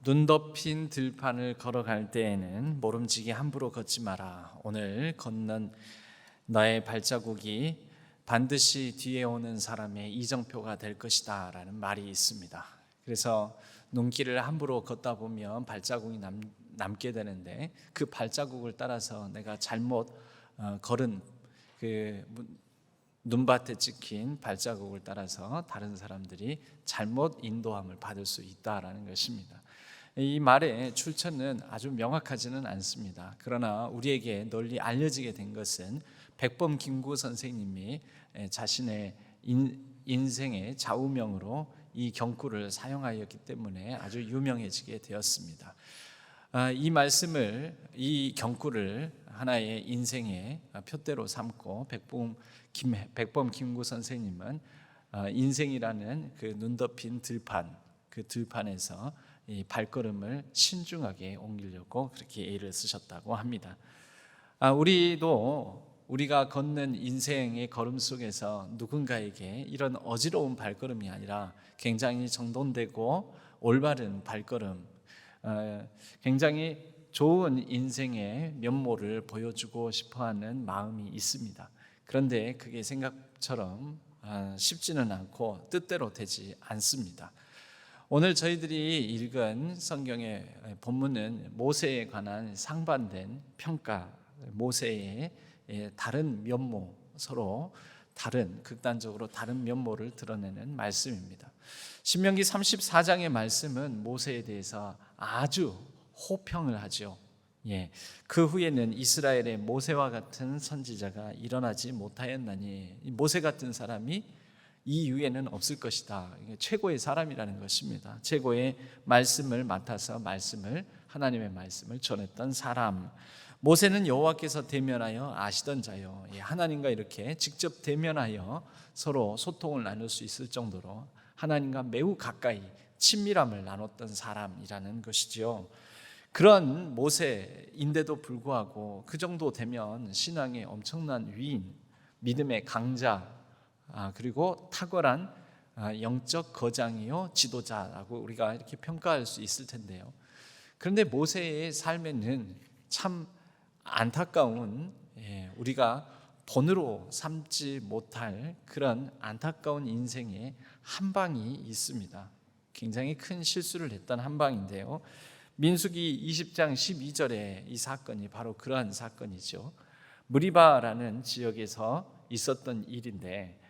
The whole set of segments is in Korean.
눈 덮인 들판을 걸어갈 때에는 모름지기 함부로 걷지 마라. 오늘 걷는 너의 발자국이 반드시 뒤에 오는 사람의 이정표가 될 것이다 라는 말이 있습니다. 그래서 눈길을 함부로 걷다 보면 발자국이 남게 되는데, 그 발자국을 따라서 내가 잘못 걸은 그 눈밭에 찍힌 발자국을 따라서 다른 사람들이 잘못 인도함을 받을 수 있다라는 것입니다. 이 말의 출처는 아주 명확하지는 않습니다. 그러나 우리에게 널리 알려지게 된 것은 백범 김구 선생님이 자신의 인생의 좌우명으로 이 경구를 사용하였기 때문에 아주 유명해지게 되었습니다. 이 말씀을, 이 경구를 하나의 인생의 표대로 삼고 백범 김구 선생님은 인생이라는 그 눈 덮인 들판, 그 들판에서 이 발걸음을 신중하게 옮기려고 그렇게 애를 쓰셨다고 합니다. 우리도 우리가 걷는 인생의 걸음 속에서 누군가에게 이런 어지러운 발걸음이 아니라 굉장히 정돈되고 올바른 발걸음, 굉장히 좋은 인생의 면모를 보여주고 싶어하는 마음이 있습니다. 그런데 그게 생각처럼 쉽지는 않고 뜻대로 되지 않습니다. 오늘 저희들이 읽은 성경의 본문은 모세에 관한 상반된 평가, 모세의 다른 면모, 서로 다른, 극단적으로 다른 면모를 드러내는 말씀입니다. 신명기 34장의 말씀은 모세에 대해서 아주 호평을 하죠. 그 후에는 이스라엘의 모세와 같은 선지자가 일어나지 못하였나니, 모세 같은 사람이 이 위에는 없을 것이다. 최고의 사람이라는 것입니다. 최고의 말씀을 맡아서 하나님의 말씀을 전했던 사람. 모세는 여호와께서 대면하여 아시던 자요, 하나님과 이렇게 직접 대면하여 서로 소통을 나눌 수 있을 정도로 하나님과 매우 가까이 친밀함을 나눴던 사람이라는 것이죠. 그런 모세인데도 불구하고 그 정도 되면 신앙의 엄청난 위인, 믿음의 강자, 그리고 탁월한 영적 거장이요 지도자라고 우리가 이렇게 평가할 수 있을 텐데요. 그런데 모세의 삶에는 참 안타까운, 우리가 본으로 삼지 못할 그런 안타까운 인생의 한 방이 있습니다. 굉장히 큰 실수를 했던 한 방인데요. 민수기 20장 12절에 이 사건이 바로 그러한 사건이죠. 무리바라는 지역에서 있었던 일인데,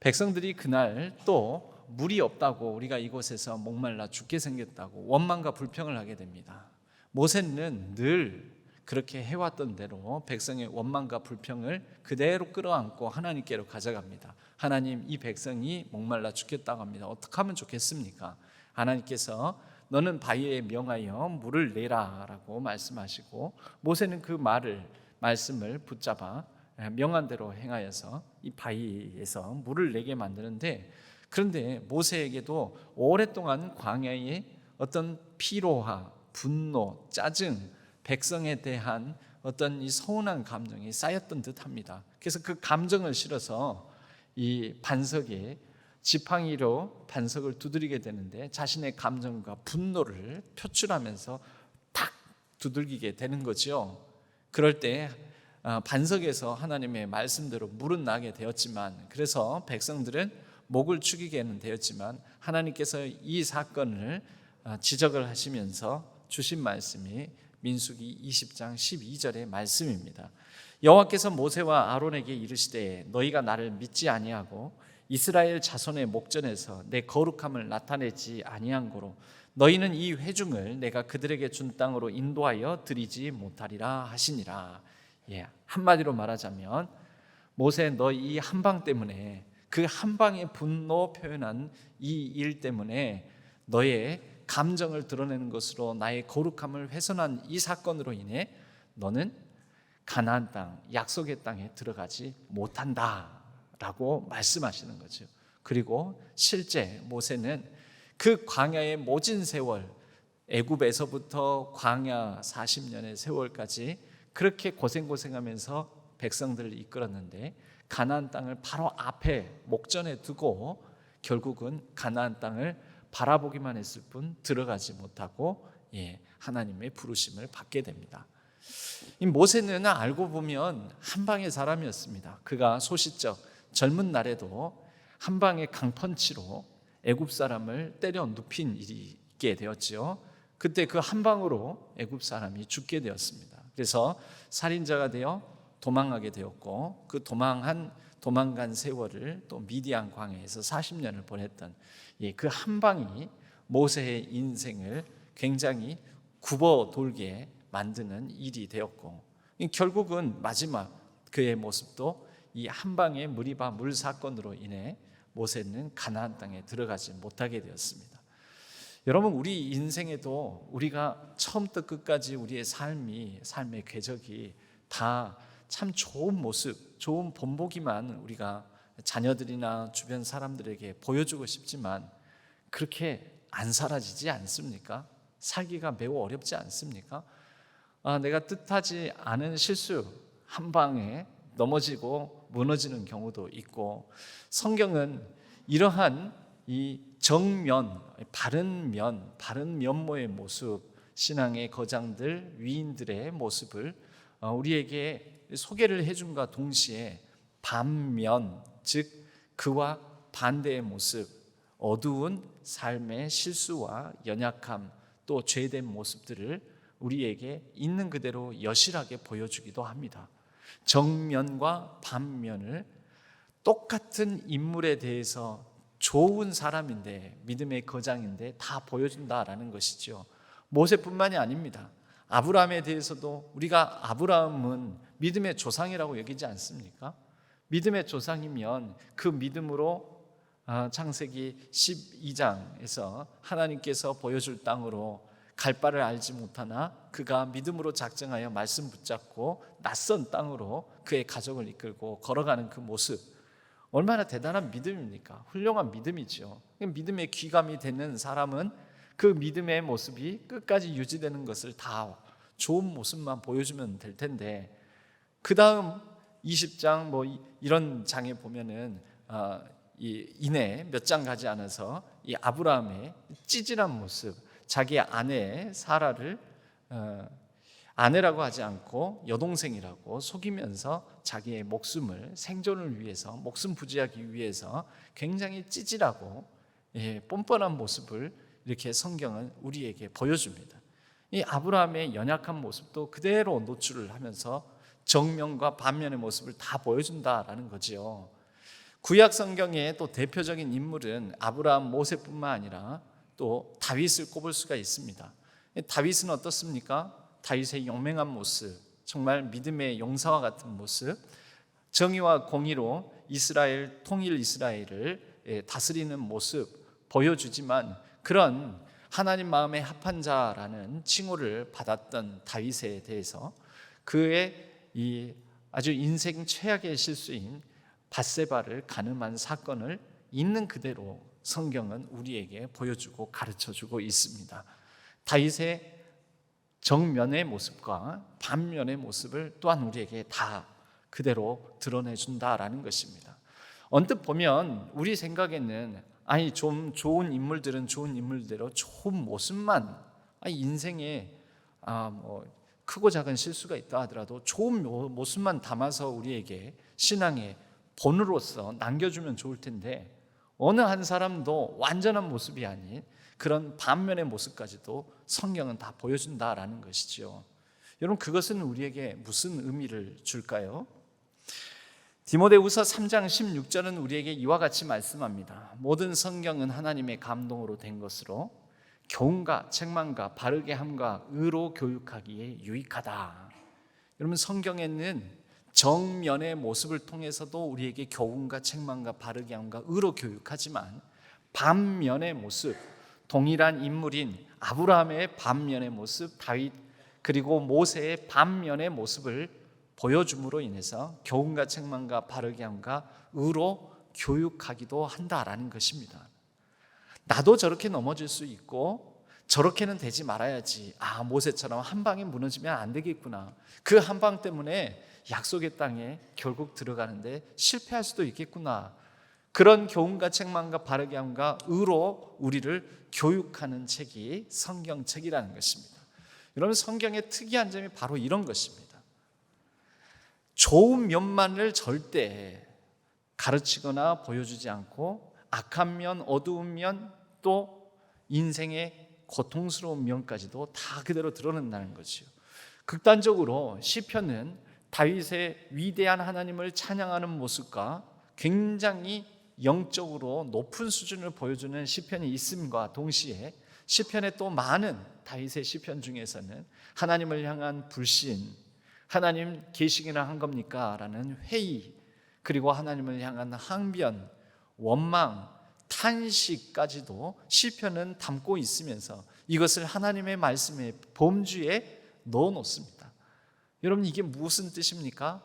백성들이 그날 또 물이 없다고, 우리가 이곳에서 목말라 죽게 생겼다고 원망과 불평을 하게 됩니다. 모세는 늘 그렇게 해왔던 대로 백성의 원망과 불평을 그대로 끌어안고 하나님께로 가져갑니다. 하나님, 이 백성이 목말라 죽겠다고 합니다. 어떻게 하면 좋겠습니까? 하나님께서 너는 바위에 명하여 물을 내라 라고 말씀하시고, 모세는 그 말씀을 붙잡아 명한 대로 행하여서 이 바위에서 물을 내게 만드는데, 그런데 모세에게도 오랫동안 광야의 어떤 피로와 분노, 짜증, 백성에 대한 어떤 이 서운한 감정이 쌓였던 듯합니다. 그래서 그 감정을 실어서 이 반석에 지팡이로 반석을 두드리게 되는데, 자신의 감정과 분노를 표출하면서 탁 두들기게 되는 거죠. 그럴 때 반석에서 하나님의 말씀대로 물은 나게 되었지만, 그래서 백성들은 목을 축이게는 되었지만, 하나님께서 이 사건을 지적을 하시면서 주신 말씀이 민수기 20장 12절의 말씀입니다. 여호와께서 모세와 아론에게 이르시되 너희가 나를 믿지 아니하고 이스라엘 자손의 목전에서 내 거룩함을 나타내지 아니한 고로 너희는 이 회중을 내가 그들에게 준 땅으로 인도하여 드리지 못하리라 하시니라. 한마디로 말하자면, 모세, 너 이 한방 때문에, 그 한방의 분노 표현한 이 일 때문에, 너의 감정을 드러내는 것으로 나의 거룩함을 훼손한 이 사건으로 인해 너는 가나안 땅, 약속의 땅에 들어가지 못한다 라고 말씀하시는 거죠. 그리고 실제 모세는 그 광야의 모진 세월, 애굽에서부터 광야 40년의 세월까지 그렇게 고생하면서 백성들을 이끌었는데, 가나안 땅을 바로 앞에 목전에 두고 결국은 가나안 땅을 바라보기만 했을 뿐 들어가지 못하고 하나님의 부르심을 받게 됩니다. 이 모세는 알고 보면 한방의 사람이었습니다. 그가 소시적 젊은 날에도 한방의 강펀치로 애굽 사람을 때려 눕힌 일이 있게 되었지요. 그때 그 한방으로 애굽 사람이 죽게 되었습니다. 그래서 살인자가 되어 도망하게 되었고, 그 도망간 세월을 또 미디안 광야에서 40년을 보냈던 그 한방이 모세의 인생을 굉장히 굽어 돌게 만드는 일이 되었고, 결국은 마지막 그의 모습도 이 한방의 무리바 물 사건으로 인해 모세는 가나안 땅에 들어가지 못하게 되었습니다. 여러분, 우리 인생에도 우리가 처음부터 끝까지 우리의 삶의 궤적이 다 참 좋은 모습, 좋은 본보기만 우리가 자녀들이나 주변 사람들에게 보여주고 싶지만 그렇게 안 사라지지 않습니까? 살기가 매우 어렵지 않습니까? 내가 뜻하지 않은 실수 한 방에 넘어지고 무너지는 경우도 있고, 성경은 이러한 이 정면, 바른 면모의 모습, 신앙의 거장들, 위인들의 모습을 우리에게 소개를 해준과 동시에 반면, 즉 그와 반대의 모습, 어두운 삶의 실수와 연약함, 또 죄된 모습들을 우리에게 있는 그대로 여실하게 보여주기도 합니다. 정면과 반면을 똑같은 인물에 대해서 좋은 사람인데, 믿음의 거장인데 다 보여준다라는 것이죠. 모세뿐만이 아닙니다. 아브라함에 대해서도 우리가 아브라함은 믿음의 조상이라고 여기지 않습니까? 믿음의 조상이면 그 믿음으로 창세기 12장에서 하나님께서 보여줄 땅으로 갈 바를 알지 못하나 그가 믿음으로 작정하여 말씀 붙잡고 낯선 땅으로 그의 가족을 이끌고 걸어가는 그 모습, 얼마나 대단한 믿음입니까? 훌륭한 믿음이죠. 믿음의 귀감이 되는 사람은 그 믿음의 모습이 끝까지 유지되는 것을 다 좋은 모습만 보여주면 될 텐데, 그 다음 20장 이런 장에 보면은 이내 몇 장 가지 않아서 이 아브라함의 찌질한 모습, 자기 아내 사라를 아내라고 하지 않고 여동생이라고 속이면서 자기의 목숨을, 생존을 위해서, 목숨 부지하기 위해서 굉장히 찌질하고 뻔뻔한 모습을 이렇게 성경은 우리에게 보여줍니다. 이 아브라함의 연약한 모습도 그대로 노출을 하면서 정면과 반면의 모습을 다 보여준다라는 거지요. 구약 성경의 또 대표적인 인물은 아브라함, 모세뿐만 아니라 또 다윗을 꼽을 수가 있습니다. 다윗은 어떻습니까? 다윗의 용맹한 모습, 정말 믿음의 용사와 같은 모습, 정의와 공의로 통일 이스라엘을 다스리는 모습 보여주지만, 그런 하나님 마음에 합한 자라는 칭호를 받았던 다윗에 대해서 그의 이 아주 인생 최악의 실수인 밧세바를 가늠한 사건을 있는 그대로 성경은 우리에게 보여주고 가르쳐주고 있습니다. 다윗의 정면의 모습과 반면의 모습을 또한 우리에게 다 그대로 드러내준다라는 것입니다. 언뜻 보면 우리 생각에는 좀 좋은 인물들은 좋은 인물대로 좋은 모습만, 인생에 크고 작은 실수가 있다 하더라도 좋은 모습만 담아서 우리에게 신앙의 본으로서 남겨주면 좋을 텐데, 어느 한 사람도 완전한 모습이 아닌 그런 반면의 모습까지도 성경은 다 보여준다라는 것이죠. 여러분, 그것은 우리에게 무슨 의미를 줄까요? 디모데후서 3장 16절은 우리에게 이와 같이 말씀합니다. 모든 성경은 하나님의 감동으로 된 것으로 교훈과 책망과 바르게 함과 의로 교육하기에 유익하다. 여러분, 성경에는 정면의 모습을 통해서도 우리에게 교훈과 책망과 바르게 함과 의로 교육하지만, 반면의 모습, 동일한 인물인 아브라함의 반면의 모습, 다윗 그리고 모세의 반면의 모습을 보여줌으로 인해서 교훈과 책망과 바르게 함과 의로 교육하기도 한다라는 것입니다. 나도 저렇게 넘어질 수 있고 저렇게는 되지 말아야지, 모세처럼 한 방에 무너지면 안 되겠구나, 그 한 방 때문에 약속의 땅에 결국 들어가는데 실패할 수도 있겠구나, 그런 교훈과 책망과 바르게 함과 의로 우리를 교육하는 책이 성경책이라는 것입니다. 여러분, 성경의 특이한 점이 바로 이런 것입니다. 좋은 면만을 절대 가르치거나 보여주지 않고 악한 면, 어두운 면, 또 인생의 고통스러운 면까지도 다 그대로 드러낸다는 거지요. 극단적으로 시편은 다윗의 위대한 하나님을 찬양하는 모습과 굉장히 영적으로 높은 수준을 보여주는 시편이 있음과 동시에 시편에 또 많은 다윗의 시편 중에서는 하나님을 향한 불신, 하나님 계시기나 한 겁니까? 라는 회의, 그리고 하나님을 향한 항변, 원망, 탄식까지도 시편은 담고 있으면서 이것을 하나님의 말씀의 범주에 넣어놓습니다. 여러분, 이게 무슨 뜻입니까?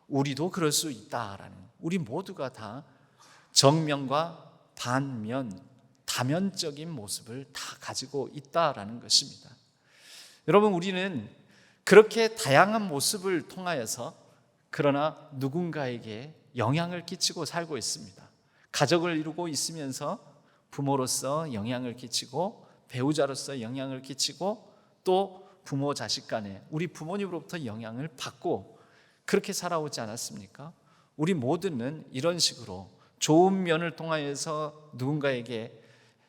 우리도 그럴 수 있다라는, 우리 모두가 다 정면과 반면, 다면적인 모습을 다 가지고 있다라는 것입니다. 여러분, 우리는 그렇게 다양한 모습을 통하여서 그러나 누군가에게 영향을 끼치고 살고 있습니다. 가족을 이루고 있으면서 부모로서 영향을 끼치고 배우자로서 영향을 끼치고 또 부모 자식 간에 우리 부모님으로부터 영향을 받고 그렇게 살아오지 않았습니까? 우리 모두는 이런 식으로 좋은 면을 통하여서 누군가에게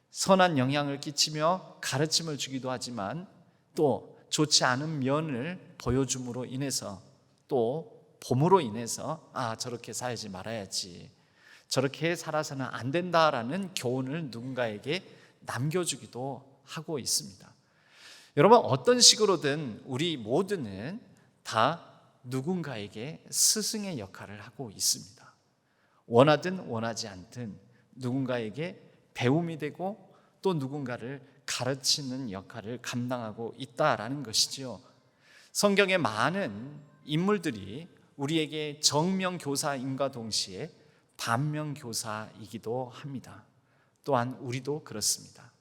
선한 영향을 끼치며 가르침을 주기도 하지만 또 좋지 않은 면을 보여줌으로 인해서 또 봄으로 인해서 저렇게 살지 말아야지, 저렇게 살아서는 안 된다라는 교훈을 누군가에게 남겨주기도 하고 있습니다. 여러분, 어떤 식으로든 우리 모두는 다 누군가에게 스승의 역할을 하고 있습니다. 원하든 원하지 않든 누군가에게 배움이 되고 또 누군가를 가르치는 역할을 감당하고 있다라는 것이지요. 성경의 많은 인물들이 우리에게 정명교사임과 동시에 반면교사이기도 합니다. 또한 우리도 그렇습니다.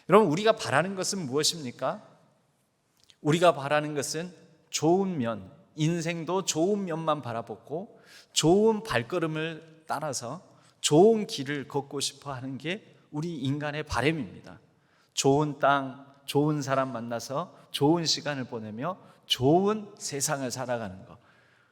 여러분, 우리가 바라는 것은 무엇입니까? 우리가 바라는 것은 좋은 면, 인생도 좋은 면만 바라보고 좋은 발걸음을 따라서 좋은 길을 걷고 싶어 하는 게 우리 인간의 바람입니다. 좋은 땅, 좋은 사람 만나서 좋은 시간을 보내며 좋은 세상을 살아가는 것,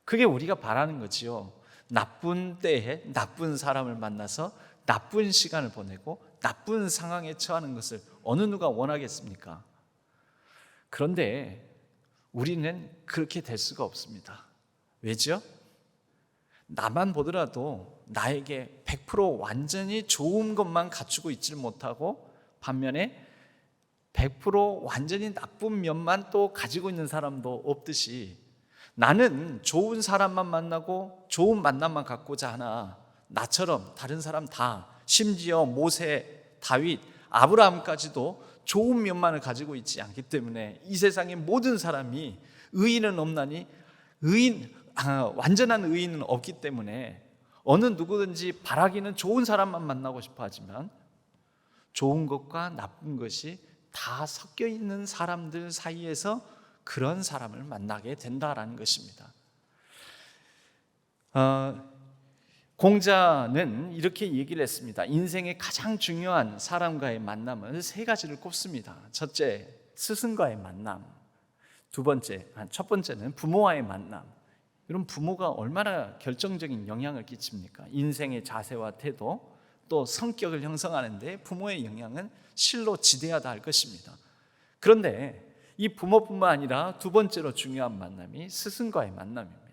그게 우리가 바라는 거지요. 나쁜 때에 나쁜 사람을 만나서 나쁜 시간을 보내고 나쁜 상황에 처하는 것을 어느 누가 원하겠습니까? 그런데 우리는 그렇게 될 수가 없습니다. 왜죠? 나만 보더라도 나에게 100% 완전히 좋은 것만 갖추고 있지 못하고 반면에 100% 완전히 나쁜 면만 또 가지고 있는 사람도 없듯이 나는 좋은 사람만 만나고 좋은 만남만 갖고자 하나 나처럼 다른 사람 다, 심지어 모세, 다윗, 아브라함까지도 좋은 면만을 가지고 있지 않기 때문에 이 세상의 모든 사람이 의인은 없나니 완전한 의인은 없기 때문에 어느 누구든지 바라기는 좋은 사람만 만나고 싶어 하지만 좋은 것과 나쁜 것이 다 섞여 있는 사람들 사이에서 그런 사람을 만나게 된다라는 것입니다. 공자는 이렇게 얘기를 했습니다. 인생의 가장 중요한 사람과의 만남은 세 가지를 꼽습니다. 첫째, 스승과의 만남. 첫 번째는 부모와의 만남. 여러분, 부모가 얼마나 결정적인 영향을 끼칩니까? 인생의 자세와 태도, 또 성격을 형성하는 데 부모의 영향은 실로 지대하다 할 것입니다. 그런데 이 부모뿐만 아니라 두 번째로 중요한 만남이 스승과의 만남입니다.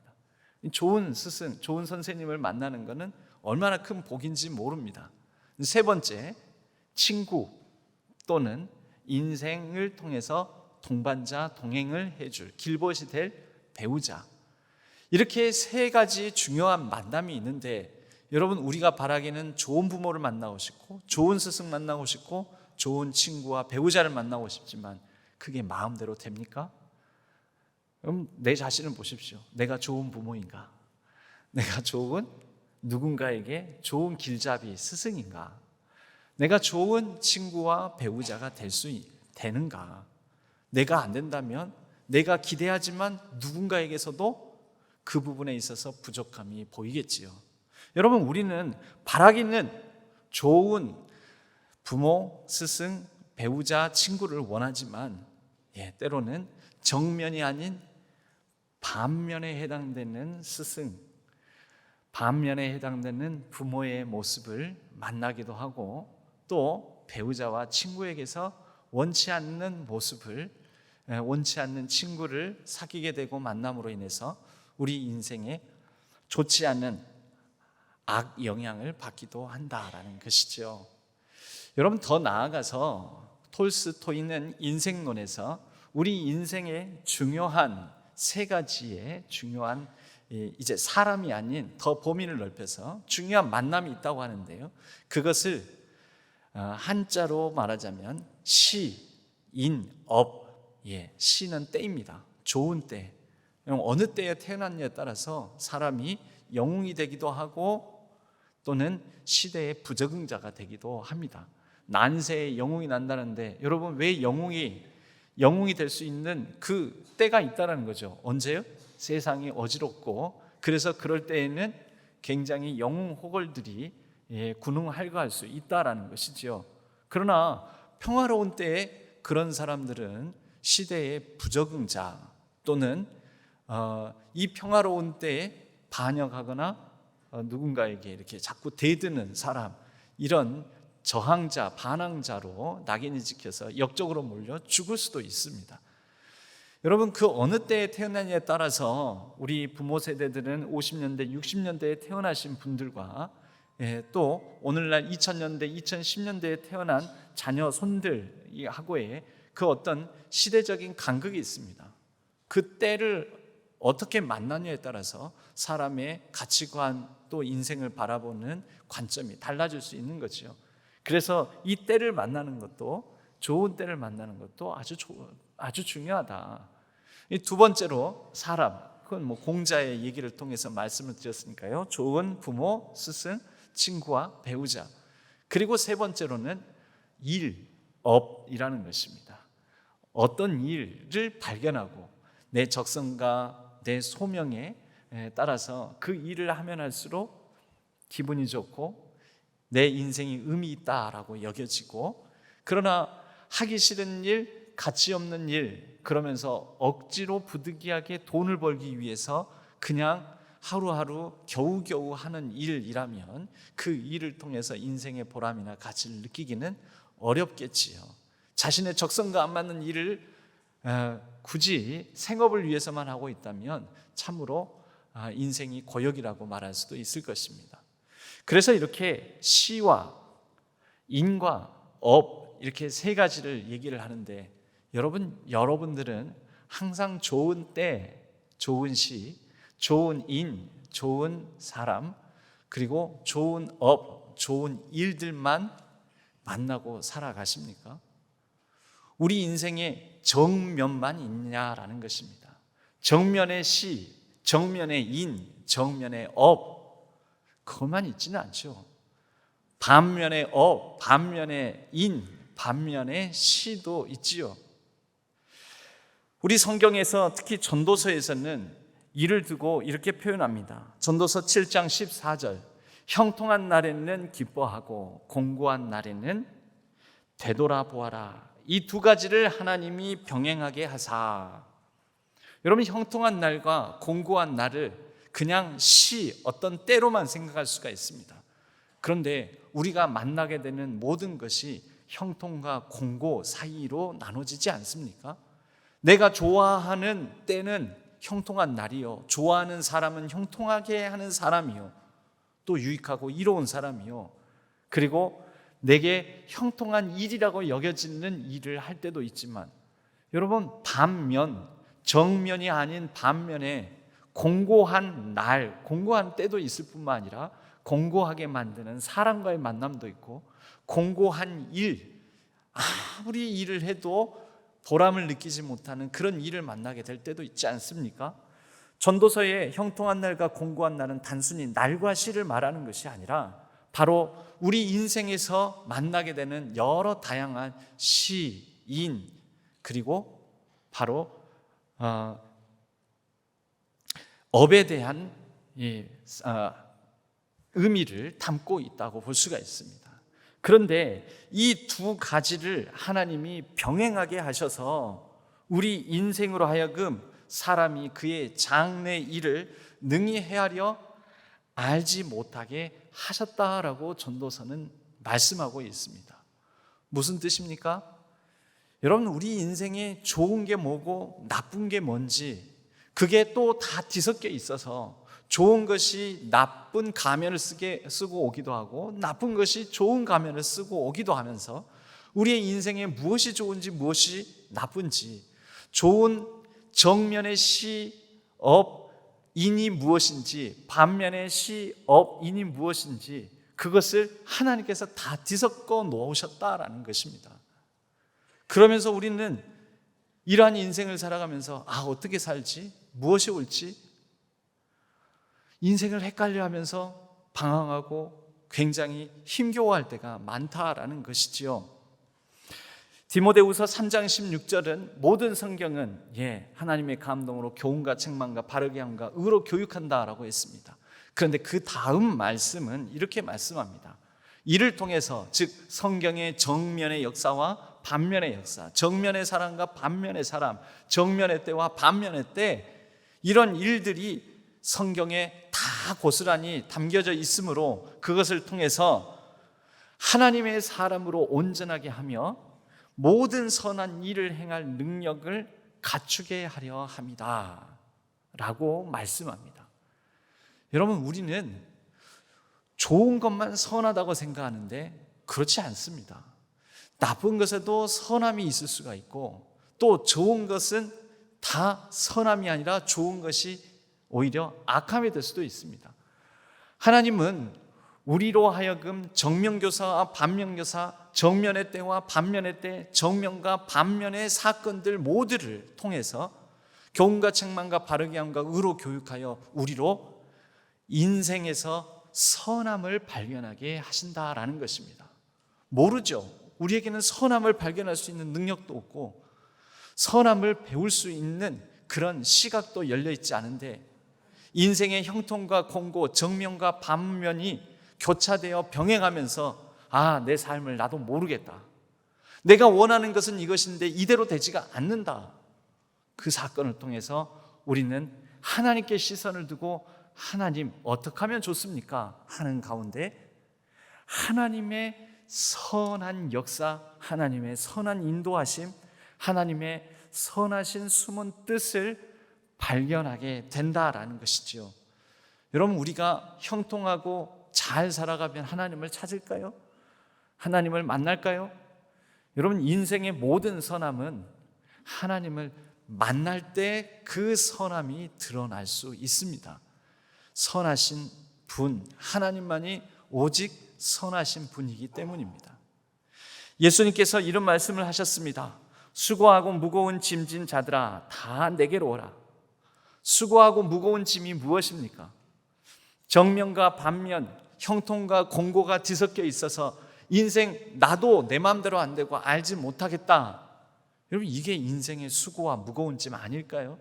좋은 스승, 좋은 선생님을 만나는 것은 얼마나 큰 복인지 모릅니다. 세 번째, 친구 또는 인생을 통해서 동반자, 동행을 해줄 길벗이 될 배우자. 이렇게 세 가지 중요한 만남이 있는데 여러분, 우리가 바라기는 좋은 부모를 만나고 싶고 좋은 스승 만나고 싶고 좋은 친구와 배우자를 만나고 싶지만 그게 마음대로 됩니까? 그럼 내 자신을 보십시오. 내가 좋은 부모인가? 내가 좋은 누군가에게 좋은 길잡이 스승인가? 내가 좋은 친구와 배우자가 되는가? 내가 안 된다면 내가 기대하지만 누군가에게서도 그 부분에 있어서 부족함이 보이겠지요. 여러분, 우리는 바라기는 좋은 부모, 스승, 배우자, 친구를 원하지만 때로는 정면이 아닌 반면에 해당되는 스승, 반면에 해당되는 부모의 모습을 만나기도 하고, 또 배우자와 친구에게서 원치 않는 모습을, 원치 않는 친구를 사귀게 되고 만남으로 인해서 우리 인생에 좋지 않은 악 영향을 받기도 한다라는 것이죠. 여러분, 더 나아가서 톨스토이는 인생론에서 우리 인생의 중요한 세 가지의 중요한 이제 사람이 아닌 더 범위를 넓혀서 중요한 만남이 있다고 하는데요, 그것을 한자로 말하자면 시, 인, 업. 시는 때입니다. 좋은 때. 어느 때에 태어났냐에 따라서 사람이 영웅이 되기도 하고 또는 시대의 부적응자가 되기도 합니다. 난세에 영웅이 난다는데, 여러분, 왜 영웅이 될 수 있는 그 때가 있다는 거죠. 언제요? 세상이 어지럽고, 그래서 그럴 때에는 굉장히 영웅 호걸들이 군웅할거할 수 있다라는 것이죠. 그러나 평화로운 때에 그런 사람들은 시대의 부적응자 또는 이 평화로운 때에 반역하거나 누군가에게 이렇게 자꾸 대드는 사람, 이런 저항자, 반항자로 낙인이 찍혀서 역적으로 몰려 죽을 수도 있습니다. 여러분, 그 어느 때에 태어나냐에 따라서 우리 부모 세대들은 50년대, 60년대에 태어나신 분들과 또 오늘날 2000년대, 2010년대에 태어난 자녀, 손들하고의 그 어떤 시대적인 간극이 있습니다. 그 때를 어떻게 만나냐에 따라서 사람의 가치관 또 인생을 바라보는 관점이 달라질 수 있는 거죠. 그래서 이 때를 만나는 것도, 좋은 때를 만나는 것도 아주 중요하다. 두 번째로 사람, 그건 공자의 얘기를 통해서 말씀을 드렸으니까요, 좋은 부모, 스승, 친구와 배우자. 그리고 세 번째로는 일, 업이라는 것입니다. 어떤 일을 발견하고 내 적성과 내 소명에 따라서 그 일을 하면 할수록 기분이 좋고 내 인생이 의미 있다라고 여겨지고, 그러나 하기 싫은 일, 가치 없는 일, 그러면서 억지로 부득이하게 돈을 벌기 위해서 그냥 하루하루 겨우겨우 하는 일이라면 그 일을 통해서 인생의 보람이나 가치를 느끼기는 어렵겠지요. 자신의 적성과 안 맞는 일을 굳이 생업을 위해서만 하고 있다면 참으로 인생이 고역이라고 말할 수도 있을 것입니다. 그래서 이렇게 시와 인과 업, 이렇게 세 가지를 얘기를 하는데, 여러분들은 항상 좋은 때, 좋은 시, 좋은 인, 좋은 사람, 그리고 좋은 업, 좋은 일들만 만나고 살아가십니까? 우리 인생에 정면만 있냐라는 것입니다. 정면의 시, 정면의 인, 정면의 업, 그것만 있지는 않죠. 반면의 업, 반면의 인, 반면의 시도 있지요. 우리 성경에서 특히 전도서에서는 이를 두고 이렇게 표현합니다. 전도서 7장 14절, 형통한 날에는 기뻐하고 공고한 날에는 되돌아보아라. 이 두 가지를 하나님이 병행하게 하사. 여러분, 형통한 날과 공고한 날을 그냥 어떤 때로만 생각할 수가 있습니다. 그런데 우리가 만나게 되는 모든 것이 형통과 공고 사이로 나눠지지 않습니까? 내가 좋아하는 때는 형통한 날이요, 좋아하는 사람은 형통하게 하는 사람이요, 또 유익하고 이로운 사람이요, 그리고 내게 형통한 일이라고 여겨지는 일을 할 때도 있지만, 여러분, 반면, 정면이 아닌 반면에 공고한 날, 공고한 때도 있을 뿐만 아니라 공고하게 만드는 사람과의 만남도 있고, 공고한 일, 아무리 일을 해도 보람을 느끼지 못하는 그런 일을 만나게 될 때도 있지 않습니까? 전도서의 형통한 날과 공고한 날은 단순히 날과 시를 말하는 것이 아니라 바로 우리 인생에서 만나게 되는 여러 다양한 시, 인, 그리고 바로 업에 대한 의미를 담고 있다고 볼 수가 있습니다. 그런데 이 두 가지를 하나님이 병행하게 하셔서 우리 인생으로 하여금 사람이 그의 장래 일을 능히 헤아려 알지 못하게 하셨다라고 전도서는 말씀하고 있습니다. 무슨 뜻입니까? 여러분, 우리 인생에 좋은 게 뭐고 나쁜 게 뭔지 그게 또 다 뒤섞여 있어서 좋은 것이 나쁜 가면을 쓰고 오기도 하고 나쁜 것이 좋은 가면을 쓰고 오기도 하면서 우리의 인생에 무엇이 좋은지 무엇이 나쁜지, 좋은 정면의 시업인이 무엇인지 반면의 시업인이 무엇인지 그것을 하나님께서 다 뒤섞어 놓으셨다라는 것입니다. 그러면서 우리는 이러한 인생을 살아가면서 어떻게 살지? 무엇이 옳지? 인생을 헷갈려하면서 방황하고 굉장히 힘겨워할 때가 많다라는 것이지요. 디모데후서 3장 16절은 모든 성경은 하나님의 감동으로 교훈과 책망과 바르게 함과 의로 교육한다라고 했습니다. 그런데 그 다음 말씀은 이렇게 말씀합니다. 이를 통해서 즉 성경의 정면의 역사와 반면의 역사, 정면의 사람과 반면의 사람, 정면의 때와 반면의 때, 이런 일들이 성경에 다 고스란히 담겨져 있으므로 그것을 통해서 하나님의 사람으로 온전하게 하며 모든 선한 일을 행할 능력을 갖추게 하려 합니다 라고 말씀합니다. 여러분, 우리는 좋은 것만 선하다고 생각하는데 그렇지 않습니다. 나쁜 것에도 선함이 있을 수가 있고 또 좋은 것은 다 선함이 아니라 좋은 것이 오히려 악함이 될 수도 있습니다. 하나님은 우리로 하여금 정면교사와 반면교사, 정면의 때와 반면의 때, 정면과 반면의 사건들 모두를 통해서 교훈과 책망과 바르게 함과 의로 교육하여 우리로 인생에서 선함을 발견하게 하신다라는 것입니다. 모르죠. 우리에게는 선함을 발견할 수 있는 능력도 없고 선함을 배울 수 있는 그런 시각도 열려 있지 않은데 인생의 형통과 공고, 정면과 반면이 교차되어 병행하면서 내 삶을 나도 모르겠다. 내가 원하는 것은 이것인데 이대로 되지가 않는다. 그 사건을 통해서 우리는 하나님께 시선을 두고 하나님 어떻게 하면 좋습니까? 하는 가운데 하나님의 선한 역사, 하나님의 선한 인도하심, 하나님의 선하신 숨은 뜻을 발견하게 된다라는 것이지요. 여러분, 우리가 형통하고 잘 살아가면 하나님을 찾을까요? 하나님을 만날까요? 여러분, 인생의 모든 선함은 하나님을 만날 때 그 선함이 드러날 수 있습니다. 선하신 분, 하나님만이 오직 선하신 분이기 때문입니다. 예수님께서 이런 말씀을 하셨습니다. 수고하고 무거운 짐진 자들아 다 내게로 오라. 수고하고 무거운 짐이 무엇입니까? 정면과 반면, 형통과 공고가 뒤섞여 있어서 인생 나도 내 마음대로 안 되고 알지 못하겠다. 여러분, 이게 인생의 수고와 무거운 짐 아닐까요?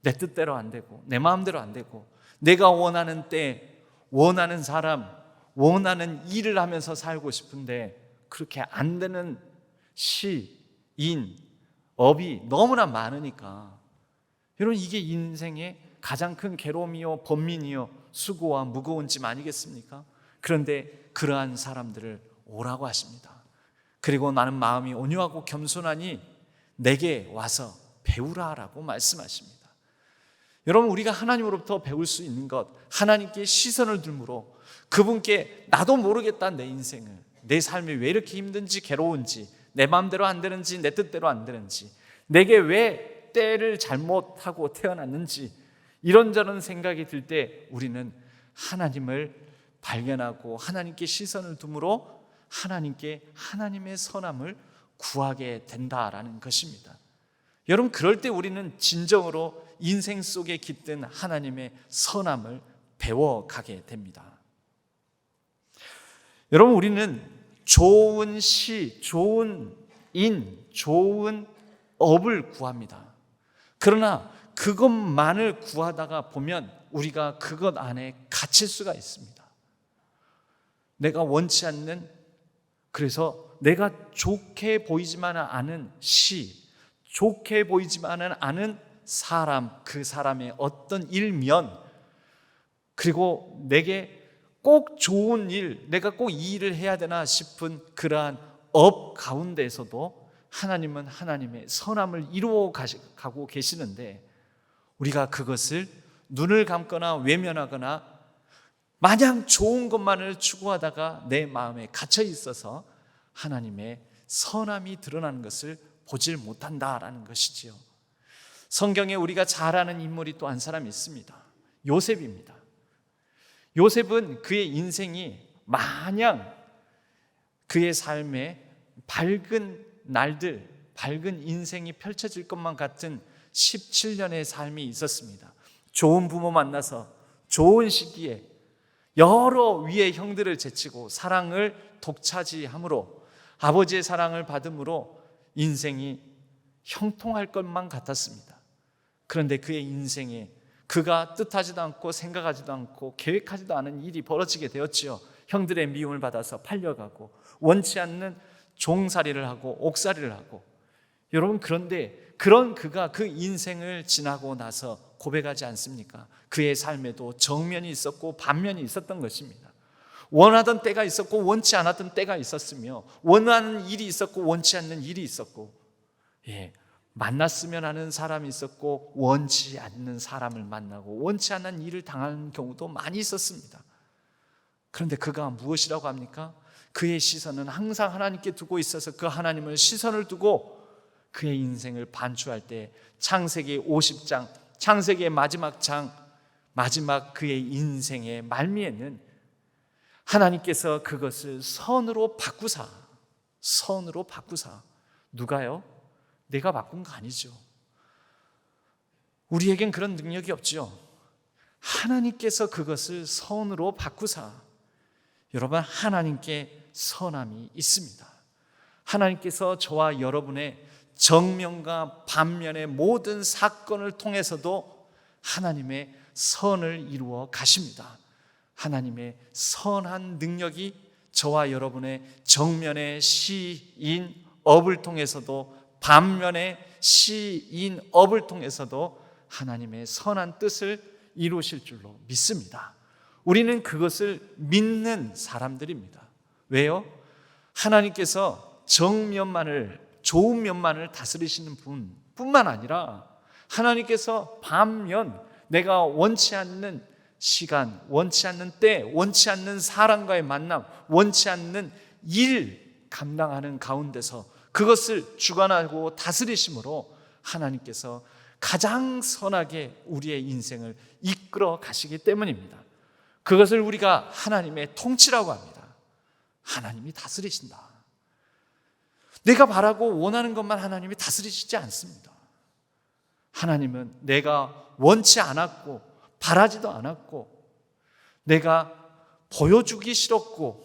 내 뜻대로 안 되고 내 마음대로 안 되고 내가 원하는 때 원하는 사람 원하는 일을 하면서 살고 싶은데 그렇게 안 되는 시, 인, 업이 너무나 많으니까 여러분, 이게 인생의 가장 큰 괴로움이요 번민이요 수고와 무거운 짐 아니겠습니까? 그런데 그러한 사람들을 오라고 하십니다. 그리고 나는 마음이 온유하고 겸손하니 내게 와서 배우라라고 말씀하십니다. 여러분, 우리가 하나님으로부터 배울 수 있는 것, 하나님께 시선을 두므로 그분께 나도 모르겠다, 내 인생을, 내 삶이 왜 이렇게 힘든지 괴로운지, 내 마음대로 안 되는지 내 뜻대로 안 되는지, 내게 왜 때를 잘못하고 태어났는지 이런저런 생각이 들 때 우리는 하나님을 발견하고 하나님께 시선을 두므로 하나님께 하나님의 선함을 구하게 된다라는 것입니다. 여러분, 그럴 때 우리는 진정으로 인생 속에 깃든 하나님의 선함을 배워가게 됩니다. 여러분, 우리는 좋은 시, 좋은 인, 좋은 업을 구합니다. 그러나 그것만을 구하다가 보면 우리가 그것 안에 갇힐 수가 있습니다. 내가 원치 않는, 그래서 내가 좋게 보이지만은 않은 좋게 보이지만은 않은 사람, 그 사람의 어떤 일면, 그리고 내게 꼭 좋은 일, 내가 꼭 이 일을 해야 되나 싶은 그러한 업 가운데에서도 하나님은 하나님의 선함을 이루어 가고 계시는데, 우리가 그것을 눈을 감거나 외면하거나 마냥 좋은 것만을 추구하다가 내 마음에 갇혀 있어서 하나님의 선함이 드러나는 것을 보질 못한다라는 것이지요. 성경에 우리가 잘 아는 인물이 또 한 사람이 있습니다. 요셉입니다. 요셉은 그의 인생이 마냥 그의 삶에 밝은 날들, 밝은 인생이 펼쳐질 것만 같은 17년의 삶이 있었습니다. 좋은 부모 만나서 좋은 시기에 여러 위의 형들을 제치고 사랑을 독차지함으로, 아버지의 사랑을 받음으로 인생이 형통할 것만 같았습니다. 그런데 그의 인생에 그가 뜻하지도 않고 생각하지도 않고 계획하지도 않은 일이 벌어지게 되었지요. 형들의 미움을 받아서 팔려가고 원치 않는 종살이를 하고 옥살이를 하고. 여러분, 그런데 그런 그가 그 인생을 지나고 나서 고백하지 않습니까? 그의 삶에도 정면이 있었고 반면이 있었던 것입니다. 원하던 때가 있었고 원치 않았던 때가 있었으며, 원하는 일이 있었고 원치 않는 일이 있었고, 만났으면 하는 사람이 있었고 원치 않는 사람을 만나고 원치 않는 일을 당하는 경우도 많이 있었습니다. 그런데 그가 무엇이라고 합니까? 그의 시선은 항상 하나님께 두고 있어서 그 하나님을 시선을 두고 그의 인생을 반추할 때 창세기 50장, 창세기의 마지막 장, 마지막 그의 인생의 말미에는 하나님께서 그것을 선으로 바꾸사, 누가요? 내가 바꾼 거 아니죠. 우리에겐 그런 능력이 없죠. 하나님께서 그것을 선으로 바꾸사. 여러분, 하나님께 선함이 있습니다. 하나님께서 저와 여러분의 정면과 반면의 모든 사건을 통해서도 하나님의 선을 이루어 가십니다. 하나님의 선한 능력이 저와 여러분의 정면의 시인업을 통해서도 반면의 시인업을 통해서도 하나님의 선한 뜻을 이루실 줄로 믿습니다. 우리는 그것을 믿는 사람들입니다. 왜요? 하나님께서 정면만을, 좋은 면만을 다스리시는 분뿐만 아니라 하나님께서 반면, 내가 원치 않는 시간, 원치 않는 때, 원치 않는 사람과의 만남, 원치 않는 일 감당하는 가운데서 그것을 주관하고 다스리심으로 하나님께서 가장 선하게 우리의 인생을 이끌어 가시기 때문입니다. 그것을 우리가 하나님의 통치라고 합니다. 하나님이 다스리신다. 내가 바라고 원하는 것만 하나님이 다스리시지 않습니다. 하나님은 내가 원치 않았고 바라지도 않았고 내가 보여주기 싫었고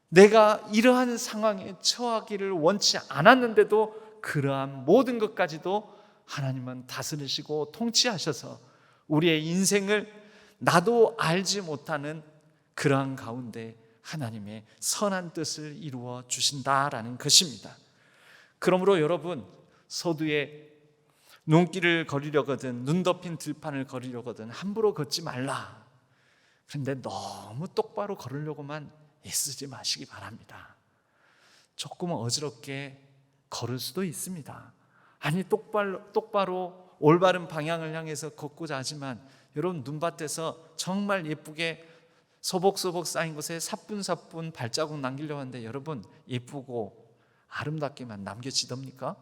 내가 이러한 상황에 처하기를 원치 않았는데도 그러한 모든 것까지도 하나님은 다스리시고 통치하셔서 우리의 인생을 나도 알지 못하는 그러한 가운데 하나님의 선한 뜻을 이루어 주신다라는 것입니다. 그러므로 여러분, 서두에 눈길을 거리려거든, 눈 덮인 들판을 거리려거든 함부로 걷지 말라. 그런데 너무 똑바로 걸으려고만 애쓰지 마시기 바랍니다. 조금 어지럽게 걸을 수도 있습니다. 아니, 똑바로 올바른 방향을 향해서 걷고자 하지만 여러분, 눈밭에서 정말 예쁘게 소복소복 쌓인 곳에 사뿐사뿐 발자국 남기려고 하는데 여러분, 예쁘고 아름답게만 남겨지답니까?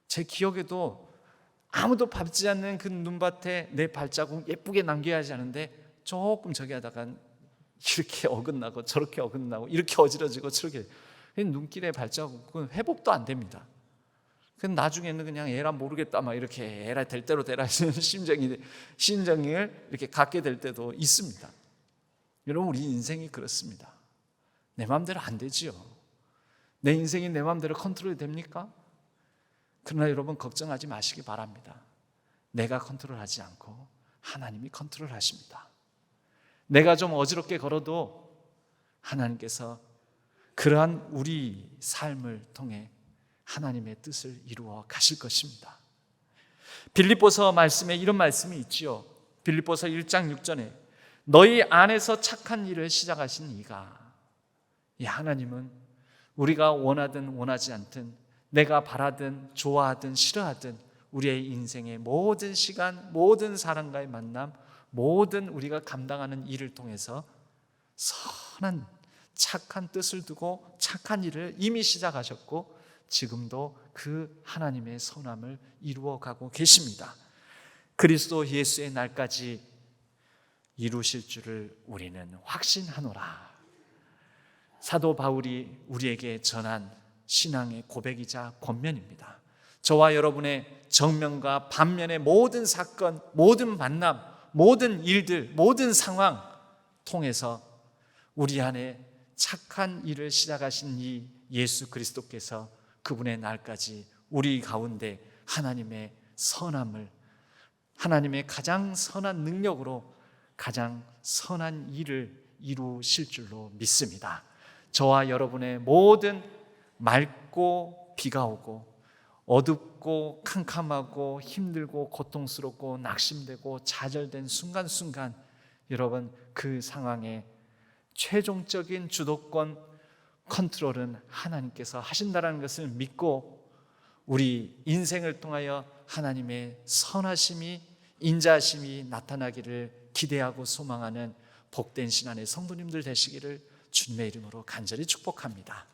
제 기억에도 아무도 밟지 않는 그 눈밭에 내 발자국 예쁘게 남겨야지 하는데 조금 저기 하다가 이렇게 어긋나고 저렇게 어긋나고 이렇게 어지러지고 저렇게, 눈길의 발자국은 회복도 안 됩니다. 나중에는 그냥 에라 모르겠다 막 이렇게 에라 될 대로 되라 하는 심정을 이렇게 갖게 될 때도 있습니다. 여러분, 우리 인생이 그렇습니다. 내 마음대로 안 되지요. 내 인생이 내 마음대로 컨트롤이 됩니까? 그러나 여러분, 걱정하지 마시기 바랍니다. 내가 컨트롤하지 않고 하나님이 컨트롤하십니다. 내가 좀 어지럽게 걸어도 하나님께서 그러한 우리 삶을 통해 하나님의 뜻을 이루어 가실 것입니다. 빌립보서 말씀에 이런 말씀이 있지요. 빌립보서 1장 6절에 너희 안에서 착한 일을 시작하신 이가, 이 하나님은 우리가 원하든 원하지 않든, 내가 바라든 좋아하든 싫어하든 우리의 인생의 모든 시간, 모든 사람과의 만남, 모든 우리가 감당하는 일을 통해서 선한 착한 뜻을 두고 착한 일을 이미 시작하셨고 지금도 그 하나님의 선함을 이루어가고 계십니다. 그리스도 예수의 날까지 이루실 줄을 우리는 확신하노라. 사도 바울이 우리에게 전한 신앙의 고백이자 권면입니다. 저와 여러분의 정면과 반면의 모든 사건, 모든 만남, 모든 일들, 모든 상황 통해서 우리 안에 착한 일을 시작하신 이 예수 그리스도께서 그분의 날까지 우리 가운데 하나님의 선함을, 하나님의 가장 선한 능력으로 가장 선한 일을 이루실 줄로 믿습니다. 저와 여러분의 모든 맑고 비가 오고 어둡고 캄캄하고 힘들고 고통스럽고 낙심되고 좌절된 순간순간, 여러분 그 상황에 최종적인 주도권 컨트롤은 하나님께서 하신다는 것을 믿고 우리 인생을 통하여 하나님의 선하심이, 인자하심이 나타나기를 기대하고 소망하는 복된 신앙의 성도님들 되시기를 주님의 이름으로 간절히 축복합니다.